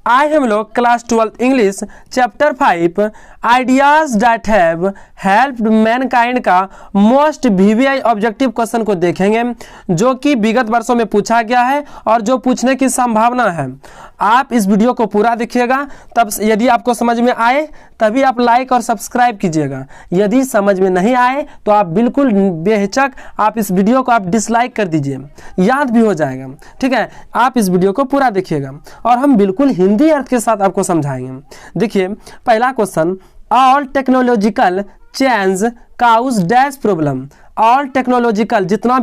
आज हम लोग class 12 English chapter 5 ideas that have helped Mankind का मोस्ट वीवीआई ऑब्जेक्टिव क्वेश्चन को देखेंगे, जो कि विगत वर्षों में पूछा गया है और जो पूछने की संभावना है। आप इस वीडियो को पूरा देखिएगा, तब यदि आपको समझ में आए तभी आप लाइक और सब्सक्राइब कीजिएगा। यदि समझ में नहीं आए तो आप बिल्कुल बेहिचक आप इस वीडियो को आप डिसलाइक कर दीजिए, याद भी हो जाएगा। ठीक है, आप इस वीडियो को पूरा देखिएगा और हम बिल्कुल हिंदी अर्थ के साथ आपको समझाएंगे। देखिए पहला question, all technological change cause dash problem. All technological जितना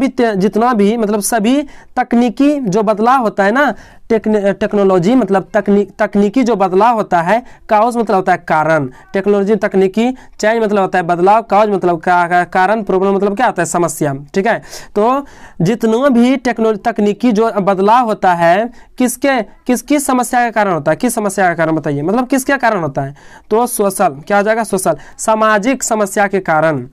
भी मतलब सभी तकनीकी जो बदलाव होता है ना, टेक्नोलॉजी मतलब तकनीकी जो बदलाव होता है, काउज मतलब होता है कारण, टेक्नोलॉजी तकनीकी, चेंज मतलब होता है बदलाव, काउज मतलब कारण, प्रॉब्लम मतलब क्या होता है समस्या। ठीक है, तो जितना भी तकनीकी जो बदलाव होता है किसकी समस्या का कारण होता है, किस समस्या का कारण बताइए, मतलब किसके कारण होता है, तो सोशल, क्या हो जाएगा सोशल, सामाजिक समस्या के कारण।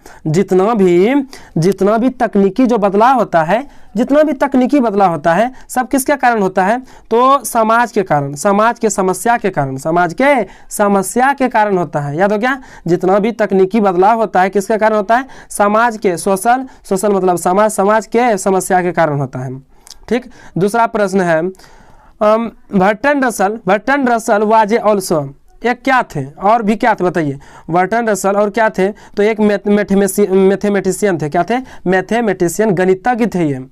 जितना भी तकनीकी जो बदलाव होता है, जितना भी तकनीकी बदलाव होता है सब किसके कारण होता है, तो समाज के कारण, समाज के समस्या के कारण, समाज के समस्या के कारण होता है। याद हो गया, जितना भी तकनीकी बदलाव होता है किसके कारण होता है, समाज के, सोशल मतलब समाज के समस्या के कारण होता है। ठीक, दूसरा प्रश्न है, बर्टन रसल वाज ऑल्सो, एक क्या थे और भी क्या थे बताइए, बर्टन रसल और क्या थे, तो एक मैथमेटिशियन थे, क्या थे, मैथमेटिशियन, गणितज्ञ थे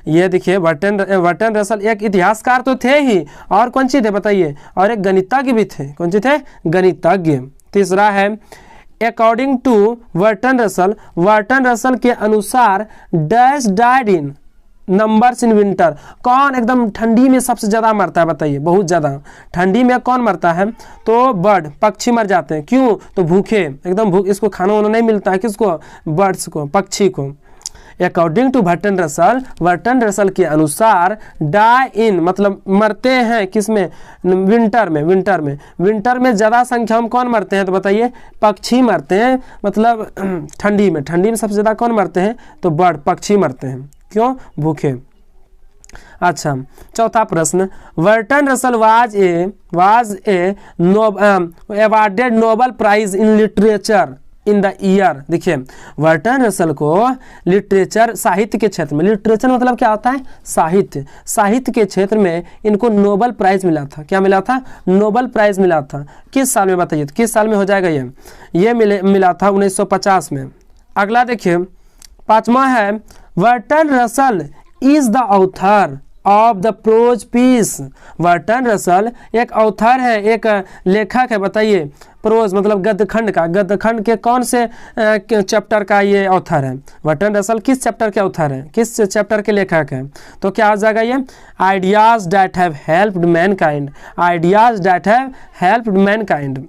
ये देखिए बर्टन रसल एक इतिहासकार तो थे ही, और कौन सी थे बताइए, और एक गणितज्ञ भी थे, कौन सी थे, गणितज्ञ। तीसरा है, अकॉर्डिंग टू बर्टन रसल के अनुसार dash died in numbers in winter, कौन एकदम ठंडी में सबसे ज़्यादा मरता है बताइए, बहुत ज़्यादा ठंडी में कौन मरता है, तो बर्ड, पक्षी मर जाते हैं। क्यों, तो भूखे, एकदम भूख, इसको खाना वाना नहीं मिलता है, किसको, बर्ड्स को, पक्षी को। अकॉर्डिंग टू बर्टन रसल के अनुसार डाई इन मतलब मरते हैं किसमें, विंटर में ज़्यादा संख्या में कौन मरते हैं, तो बताइए पक्षी मरते हैं, मतलब ठंडी में सबसे ज़्यादा कौन मरते हैं, तो बर्ड, पक्षी मरते हैं, क्यों, भूखे। अच्छा, चौथा प्रश्न, Bertrand Russell was a awarded Nobel prize in literature in the year. देखिए बर्टन रसल को लिटरेचर, साहित्य के क्षेत्र में, लिटरेचर मतलब क्या होता है, साहित्य के क्षेत्र में इनको नोबेल प्राइज मिला था। क्या मिला था, नोबेल प्राइज मिला था। किस साल में बताइए, किस साल में हो जाएगा ये मिला था 1950 में। अगला देखिए पांचवा है, Bertrand Russell is the author of the prose piece. Bertrand Russell एक ऑथर है, एक लेखक है, बताइए प्रोज मतलब गद्यखंड के कौन से चैप्टर का ये ऑथर है, बर्टन रसल किस चैप्टर के ऑथर है, किस चैप्टर के लेखक हैं, तो क्या हो जाएगा ये, ideas that have helped Mankind, ideas that have helped Mankind.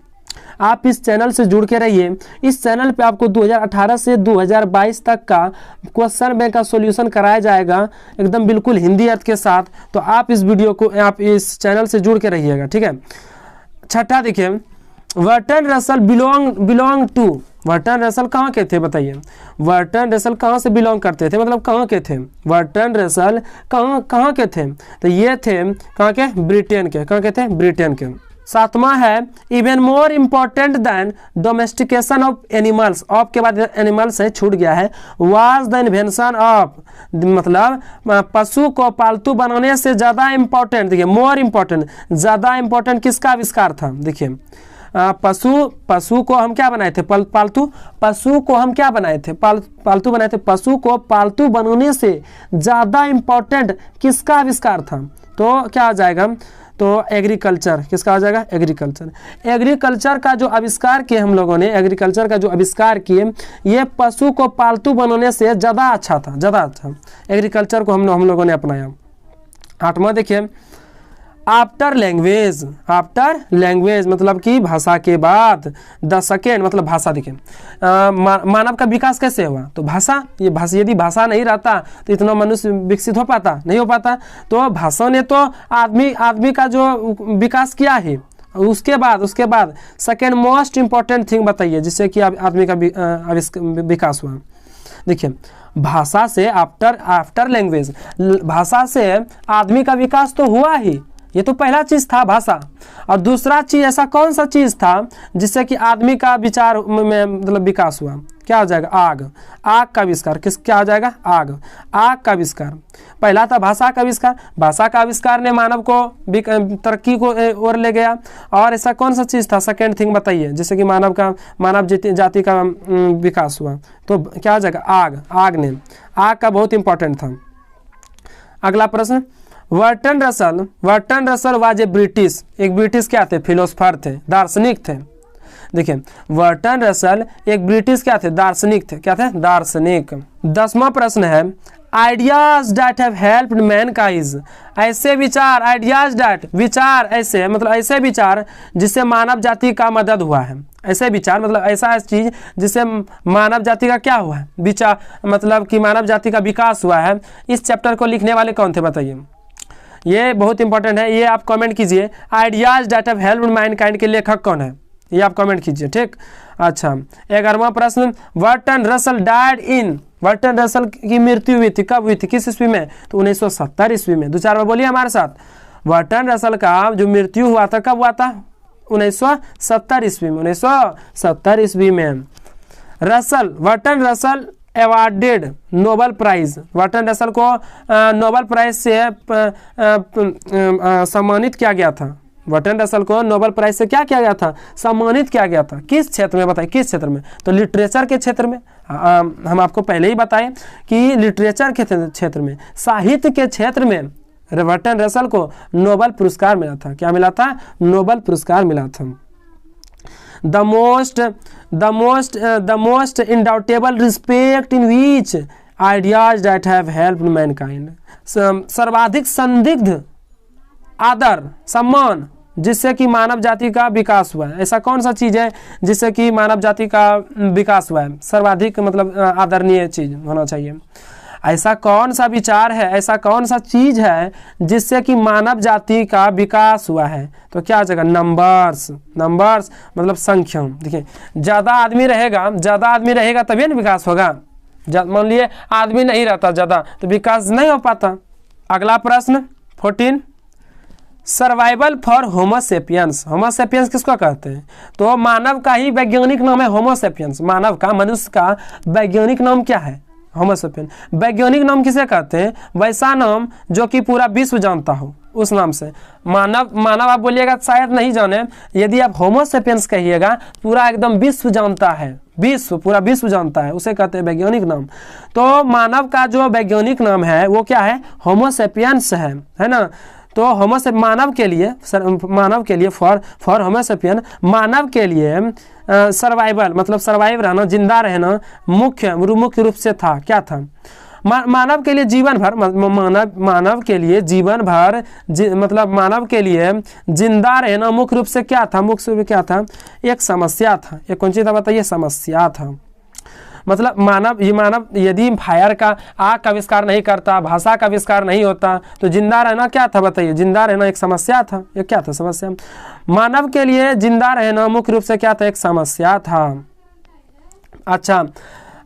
आप इस चैनल से जुड़ के रहिए, इस चैनल पे आपको 2018 से 2022 तक का क्वेश्चन बैंक का सॉल्यूशन कराया जाएगा, एकदम बिल्कुल हिंदी अर्थ के साथ। तो आप इस वीडियो को, आप इस चैनल से जुड़ के रहिएगा। ठीक है, छठा देखिए, Bertrand Russell belong to, Bertrand Russell कहाँ के थे बताइए, बर्टन रसल कहाँ से बिलोंग करते थे, मतलब कहाँ के थे, बर्टन रसल कहाँ के थे, तो ये थे कहाँ के, ब्रिटेन के, कहाँ के थे, ब्रिटेन के। सातवां है, even more important than domestication of animals, of के बाद एनिमल्स है, छूट गया है, वाज द इन्वेंशन ऑफ, मतलब पशु को पालतू बनाने से ज़्यादा इम्पोर्टेंट, देखिए मोर इम्पोर्टेंट, ज़्यादा इम्पोर्टेंट किसका आविष्कार था, देखिए पशु को हम क्या बनाए थे, पालतू, पशु को हम क्या बनाए थे, पालतू बनाए थे, पशु को पालतू बनाने से ज़्यादा इम्पोर्टेंट किसका आविष्कार था, तो क्या आ जाएगा, तो एग्रीकल्चर, किसका आ जाएगा, एग्रीकल्चर का जो आविष्कार किए हम लोगों ने, एग्रीकल्चर का जो आविष्कार किए, ये पशु को पालतू बनाने से ज़्यादा अच्छा था, ज़्यादा अच्छा, एग्रीकल्चर को हम लोगों ने अपनाया। आठवां देखिए, आफ्टर लैंग्वेज मतलब कि भाषा के बाद, द सेकेंड मतलब भाषा। देखिए मानव का विकास कैसे हुआ, तो भाषा, ये भाषा, यदि भाषा नहीं रहता तो इतना मनुष्य विकसित हो पाता, नहीं हो पाता, तो भाषा ने तो आदमी का जो विकास किया है, उसके बाद सेकेंड मोस्ट इम्पोर्टेंट थिंग बताइए जिससे कि आदमी का विकास हुआ। देखिए भाषा से, आफ्टर लैंग्वेज, भाषा से आदमी का विकास तो हुआ ही, ये तो पहला चीज था भाषा, और दूसरा चीज ऐसा कौन सा चीज था जिससे कि आदमी का विचार में मतलब विकास हुआ? क्या हो जाएगा? आग। आग का आविष्कार। क्या हो जाएगा? आग। आग का आविष्कार। पहला था भाषा का आविष्कार। भाषा का आविष्कार ने मानव को तरक्की को ओर ले गया। और ऐसा कौन सा चीज था सेकेंड थिंग बताइए, जिससे कि मानव जाति का विकास हुआ? तो क्या हो जाएगा? आग। आग ने, आग का बहुत इंपॉर्टेंट था। अगला प्रश्न, Bertrand Russell was A British, एक ब्रिटिश क्या थे? फिलोसफर थे, दार्शनिक थे। देखिए बर्टन रसल एक ब्रिटिश क्या थे? दार्शनिक थे। क्या थे? दार्शनिक। 10वां प्रश्न है, ideas that have helped Mankind, ऐसे विचार, आइडियाज डैट विचार, ऐसे मतलब ऐसे विचार जिससे मानव जाति का मदद हुआ है। ऐसे विचार मतलब ऐसा चीज जिससे मानव जाति का क्या हुआ है? विचार मतलब कि मानव जाति का विकास हुआ है। इस चैप्टर को लिखने वाले कौन थे बताइए? ये बहुत इंपॉर्टेंट है, ये आप कमेंट कीजिए। Ideas that have helped Mankind के लेखक कौन है? ये आप कमेंट कीजिए, ठीक। अच्छा 11वां प्रश्न, Bertrand Russell died in, Burton Russell की मृत्यु हुई थी, कब हुई थी, किस ईस्वी में? तो 1970 ईस्वी में। 2-4 बार बोलिए हमारे साथ, बर्टन रसल का जो मृत्यु हुआ था कब हुआ था? 1970 ईस्वी में। 1970 ईस्वी में। Bertrand Russell awarded Nobel prize, Bertrand Russell को नोबेल प्राइज से सम्मानित किया गया था। बर्टन रसल को नोबेल प्राइज से क्या किया गया था? सम्मानित किया गया था। किस क्षेत्र में बताइए? किस क्षेत्र में? तो लिटरेचर के क्षेत्र में। हम आपको पहले ही बताएं कि लिटरेचर के क्षेत्र में, साहित्य के क्षेत्र में बर्टन रसल को नोबेल पुरस्कार मिला था। क्या मिला था? नोबेल पुरस्कार मिला था। The most undoubtable respect in which ideas that have helped mankind, सर्वाधिक संदिग्ध आदर सम्मान जिससे कि मानव जाति का विकास हुआ है। ऐसा कौन सा चीज़ है जिससे कि मानव जाति का विकास हुआ है? सर्वाधिक मतलब आदरणीय चीज होना चाहिए। ऐसा कौन सा विचार है, ऐसा कौन सा चीज है जिससे कि मानव जाति का विकास हुआ है? तो क्या हो जाएगा? नंबर्स। नंबर्स मतलब संख्या। देखिए ज़्यादा आदमी रहेगा तभी ना विकास होगा। मान लिए आदमी नहीं रहता ज़्यादा तो विकास नहीं हो पाता। अगला प्रश्न 14, सर्वाइवल फॉर होमोसेपियंस। होमोसेपियंस किसको कहते हैं? तो मानव का ही वैज्ञानिक नाम है होमोसेपियंस। मानव का, मनुष्य का वैज्ञानिक नाम क्या है? होमोसेपियन। वैज्ञानिक नाम किसे कहते हैं? वैसा नाम जो कि पूरा विश्व जानता हो, उस नाम से। मानव आप बोलिएगा शायद नहीं जाने, यदि आप होमोसेपियंस कहिएगा पूरा एकदम विश्व जानता है, पूरा विश्व जानता है, उसे कहते हैं वैज्ञानिक नाम। तो मानव का जो वैज्ञानिक नाम है वो क्या है? होमोसेपियंस है ना। तो मानव के लिए फॉर होमोसेपियन, मानव के लिए सर्वाइवल मतलब सर्वाइव रहना, जिंदा रहना मुख्य रूप से था। क्या था? मानव के लिए जीवन भर, मानव के लिए जीवन भर मतलब मानव के लिए जिंदा रहना मुख्य रूप से क्या था? मुख्य रूप से क्या था? एक समस्या था। एक कौन सी था बताइए? समस्या था। मतलब मानव यदि फायर का, आग का आविष्कार नहीं करता, भाषा का आविष्कार नहीं होता तो जिंदा रहना क्या था बताइए? जिंदा रहना एक समस्या था। ये क्या था? समस्या। मानव के लिए जिंदा रहना मुख्य रूप से क्या था? एक समस्या था। अच्छा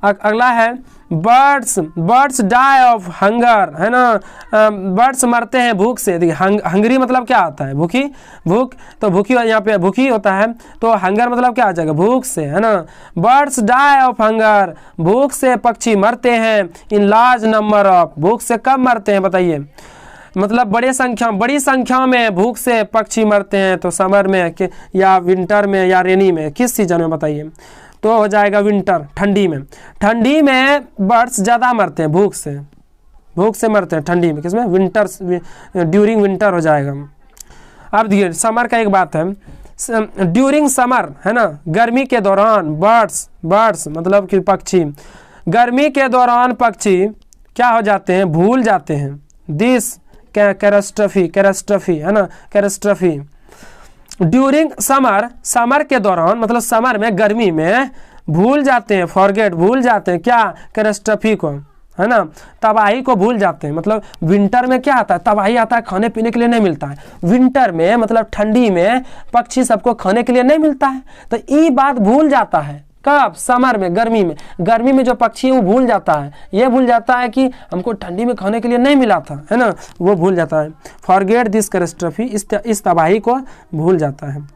अगला है बर्ड्स डाई ऑफ हंगर, है ना। बर्ड्स मरते हैं भूख से। देखिए हंगरी मतलब क्या आता है? भूख। तो भूखी यहाँ पे भूखी होता है, तो हंगर मतलब क्या आ जाएगा? भूख से, है ना। बर्ड्स डाई ऑफ हंगर, भूख से पक्षी मरते हैं। इन लार्ज नंबर ऑफ, भूख से कब मरते हैं बताइए? मतलब बड़ी संख्या में भूख से पक्षी मरते हैं। तो समर में या विंटर में या रेनी में, किस सीजन में बताइए? तो हो जाएगा विंटर, ठंडी में। ठंडी में बर्ड्स ज़्यादा मरते हैं, भूख से मरते हैं ठंडी में। किसमें? विंटर, ड्यूरिंग विंटर हो जाएगा। अब देखिए समर का एक बात है, ड्यूरिंग समर, है ना, गर्मी के दौरान बर्ड्स मतलब कि पक्षी, गर्मी के दौरान पक्षी क्या हो जाते हैं? भूल जाते हैं। दिस कैरेस्ट्रफी, है ना, कैरेस्ट्रफी। ड्यूरिंग समर के दौरान मतलब समर में, गर्मी में भूल जाते हैं, फॉरगेट भूल जाते हैं क्या? कैरेस्ट्रफी को, है ना, तबाही को भूल जाते हैं। मतलब विंटर में क्या आता है? तबाही आता है, खाने पीने के लिए नहीं मिलता है। विंटर में मतलब ठंडी में पक्षी सबको खाने के लिए नहीं मिलता है, तो ये बात भूल जाता है। कब? समर में, गर्मी में। गर्मी में जो पक्षी है वो भूल जाता है, ये भूल जाता है कि हमको ठंडी में खाने के लिए नहीं मिला था, है ना, वो भूल जाता है। फॉरगेट दिस कैटास्ट्रॉफी, इस तबाही को भूल जाता है।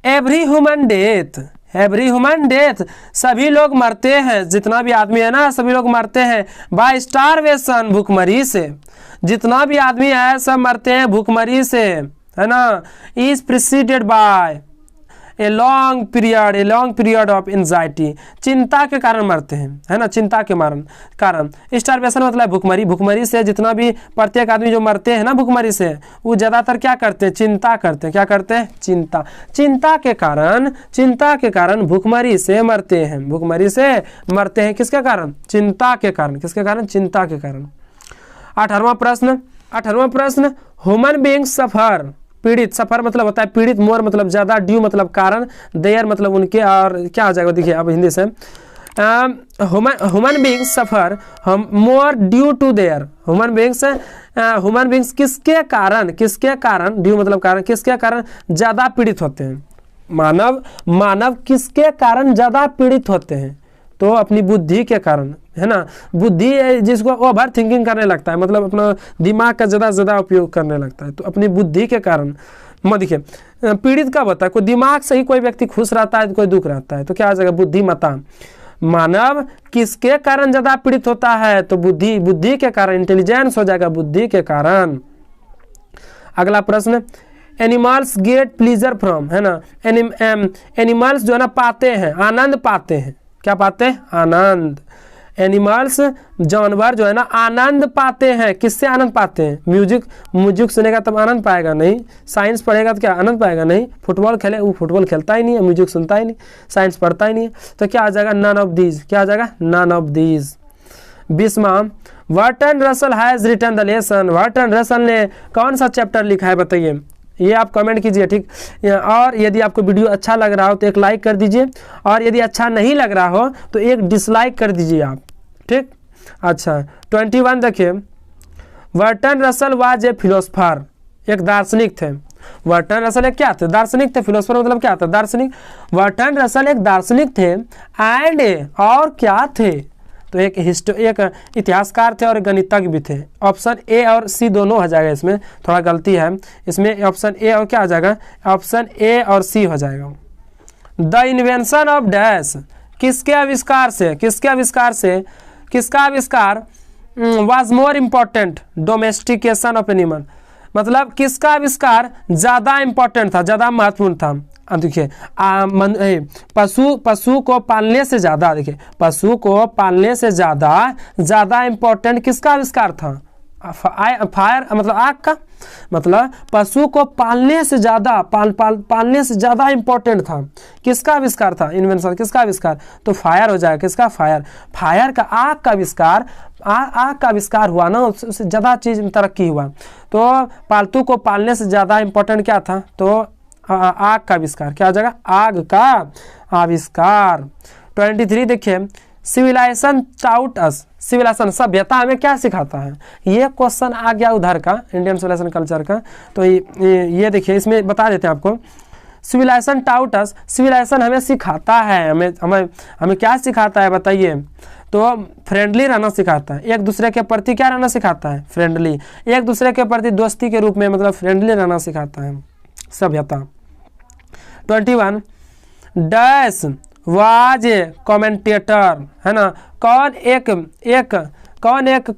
Every human death, every human death, सभी लोग मरते हैं, जितना भी आदमी है ना सभी लोग मरते हैं। बाय स्टारवेशन, भूखमरी से, जितना भी आदमी है सब मरते हैं भूखमरी से, है ना। Is preceded by a long period of anxiety, चिंता के कारण मरते हैं, है ना, चिंता के कारण। स्टारवेशन मतलब भूखमरी, भूखमरी से जितना भी प्रत्येक आदमी जो मरते हैं ना भूखमरी से, वो ज़्यादातर क्या करते हैं? चिंता करते हैं। क्या करते हैं? चिंता के कारण भूखमरी से मरते हैं, भूखमरी से मरते हैं। किसके कारण? चिंता के कारण। किसके कारण? चिंता के कारण। 18वां प्रश्न, ह्यूमन बीइंग्स सफर, पीड़ित, सफर मतलब होता है पीड़ित, मोर मतलब ज़्यादा, ड्यू मतलब कारण, देयर मतलब उनके, और क्या हो जाएगा देखिए अब हिंदी से, human beings suffer more due to their, human beings किसके कारण, ड्यू मतलब कारण, किसके कारण ज़्यादा पीड़ित होते हैं? मानव किसके कारण ज़्यादा पीड़ित होते हैं? तो अपनी बुद्धि के कारण, है ना। बुद्धि जिसको ओवर थिंकिंग करने लगता है, मतलब अपना दिमाग का ज़्यादा उपयोग करने लगता है, तो अपनी बुद्धि के कारण। देखिए पीड़ित कब होता है? कोई दिमाग से ही कोई व्यक्ति खुश रहता है, कोई दुख रहता है, तो क्या आ जाएगा? बुद्धिमत्ता। मानव किसके कारण ज़्यादा पीड़ित होता है? तो बुद्धि के कारण, इंटेलिजेंस हो जाएगा बुद्धि के कारण। अगला प्रश्न, एनिमल्स गेट प्लीजर फ्रॉम, है ना, एनिमल्स जो है ना पाते हैं, आनंद पाते हैं। क्या पाते हैं? आनंद। एनिमल्स, जानवर जो है ना आनंद पाते हैं। किससे आनंद पाते हैं? म्यूजिक सुनेगा तब आनंद पाएगा? नहीं। साइंस पढ़ेगा तो क्या आनंद पाएगा? नहीं। फुटबॉल खेले, वो फुटबॉल खेलता ही नहीं है, म्यूजिक सुनता ही नहीं, साइंस पढ़ता ही नहीं है, तो क्या आ जाएगा? None of these. क्या आ जाएगा? None of these. 20वां, Bertrand Russell has written the lesson, Bertrand Russell ने कौन सा चैप्टर लिखा है बताइए? ये आप कमेंट कीजिए, ठीक। और यदि आपको वीडियो अच्छा लग रहा हो तो एक लाइक कर दीजिए, और यदि अच्छा नहीं लग रहा हो तो एक डिसलाइक कर दीजिए आप, ठीक। अच्छा 21 देखिए, Bertrand Russell was A philosopher, एक दार्शनिक थे। बर्टन रसल एक क्या थे? दार्शनिक थे। फिलोसफर मतलब क्या था? दार्शनिक। बर्टन रसल एक दार्शनिक थे, एंड और क्या थे? तो एक इतिहासकार थे और गणितज्ञ भी थे। ऑप्शन ए और सी दोनों हो जाएगा, इसमें थोड़ा गलती है, इसमें ऑप्शन ए और क्या हो जाएगा? ऑप्शन ए और सी हो जाएगा। द इन्वेंशन ऑफ डैश, किसके आविष्कार से? किसका आविष्कार was more important? Domestication of animal, मतलब किसका आविष्कार ज़्यादा इम्पोर्टेंट था, ज़्यादा महत्वपूर्ण था? देखिए पशु को पालने से ज़्यादा, देखिए पशु को पालने से ज़्यादा इम्पोर्टेंट किसका आविष्कार था? फायर मतलब आग का, मतलब पशु को पालने से ज़्यादा पालने से ज़्यादा इम्पोर्टेंट था। किसका आविष्कार था? इन्वेंशन, किसका आविष्कार? तो फायर हो जाएगा। किसका? फायर का, आग का आविष्कार हुआ ना, उससे ज़्यादा चीज़ तरक्की हुआ। तो पालतू को पालने से ज़्यादा इम्पोर्टेंट क्या था? तो आग का आविष्कार। क्या हो जाएगा? आग का आविष्कार। 23 देखिए, सिविलाइजेशन टाउट अस, सिविलाइजेशन सभ्यता हमें क्या सिखाता है? ये क्वेश्चन आ गया उधर का, इंडियन सिविलाइजेशन कल्चर का। तो ये देखिए, इसमें बता देते हैं आपको। सिविलाइजेशन टाउट अस, सिविलाइजेशन हमें सिखाता है, हमें क्या सिखाता है बताइए? तो फ्रेंडली रहना सिखाता है, एक दूसरे के प्रति क्या रहना सिखाता है? फ्रेंडली, एक दूसरे के प्रति दोस्ती के रूप में मतलब फ्रेंडली रहना सिखाता है सभ्यता। 21 डैश वाज ए कमेंटेटर, है ना, कौन एक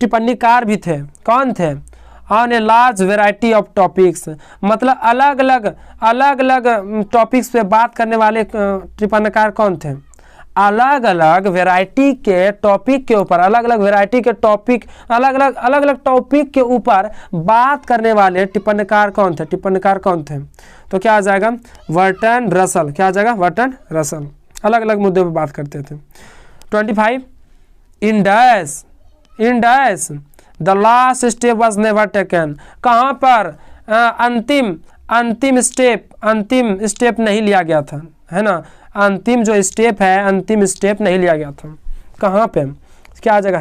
टिप्पणीकार भी थे? कौन थे? On a large variety of topics, मतलब अलग अलग टॉपिक्स पे बात करने वाले टिप्पणीकार कौन थे? अलग अलग वैरायटी के टॉपिक के ऊपर, अलग अलग टॉपिक के ऊपर बात करने वाले टिप्पणीकार कौन थे? तो क्या आ जाएगा? Burton Russell. क्या आ जाएगा? बर्टन रसल अलग अलग मुद्दों पर बात करते थे। 25 in dash the last step was never taken, कहाँ पर अंतिम स्टेप नहीं लिया गया था, है ना। अंतिम जो स्टेप है, अंतिम स्टेप नहीं लिया गया था। कहाँ पे? क्या आ जाएगा?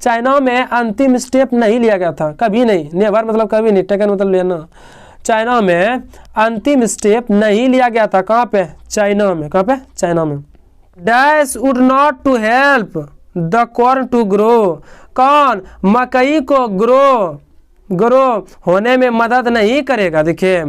चाइना में अंतिम स्टेप नहीं लिया गया था, कभी नहीं। नेवर मतलब कभी नहीं, टेकन मतलब लेना। चाइना में अंतिम स्टेप नहीं लिया गया था। कहाँ पे? चाइना में। कहाँ पे? चाइना में। Dash would not to help the corn to grow. कौन? मकई को ग्रो होने में मदद नहीं करेगा। देखिए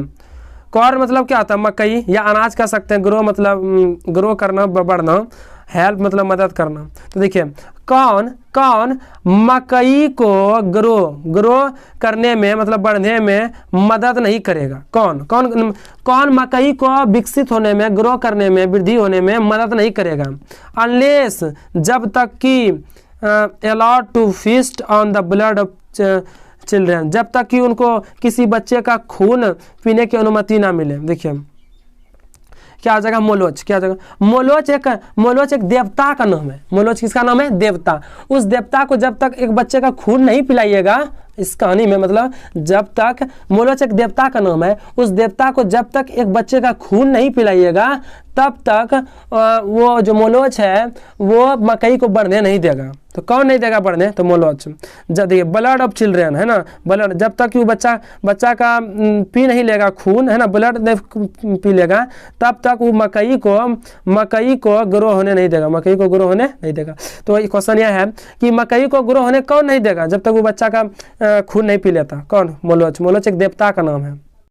कॉर्न मतलब क्या होता है? मकई या अनाज कह सकते हैं। ग्रो मतलब ग्रो करना, बढ़ना। हेल्प मतलब मदद करना। तो देखिए कौन मकई को ग्रो करने में मतलब बढ़ने में मदद नहीं करेगा। कौन मकई को विकसित होने में, ग्रो करने में, वृद्धि होने में मदद नहीं करेगा। अनलेस जब तक कि allowed to feast on the blood of children, जब तक कि उनको किसी बच्चे का खून पीने की अनुमति ना मिले। देखिए क्या आ जाएगा? मोलोच। क्या आ जाएगा? मोलोच एक देवता का नाम है। मोलोच किसका नाम है? देवता। उस देवता को जब तक एक बच्चे का खून नहीं पिलाइएगा, इस कहानी में मतलब जब तक, मोलोच एक देवता का नाम है, उस देवता को जब तक एक बच्चे का खून नहीं पिलाइएगा तब तक वो जो मोलोच है वो मकई को बढ़ने नहीं देगा। तो कौन नहीं देगा बढ़ने? तो मोलोच। जब देखिए ब्लड ऑफ चिल्ड्रन है ना, ब्लड, जब तक कि वो बच्चा का पी नहीं लेगा खून, है ना, ब्लड नहीं पी लेगा, तब तक वो मकई को ग्रो होने नहीं देगा। मकई को ग्रो होने नहीं देगा। तो ये क्वेश्चन यह है कि मकई को ग्रो होने कौन नहीं देगा? जब तक वो बच्चा का खून नहीं पी लेता। कौन? मोलोच। मोलोच एक देवता का नाम है।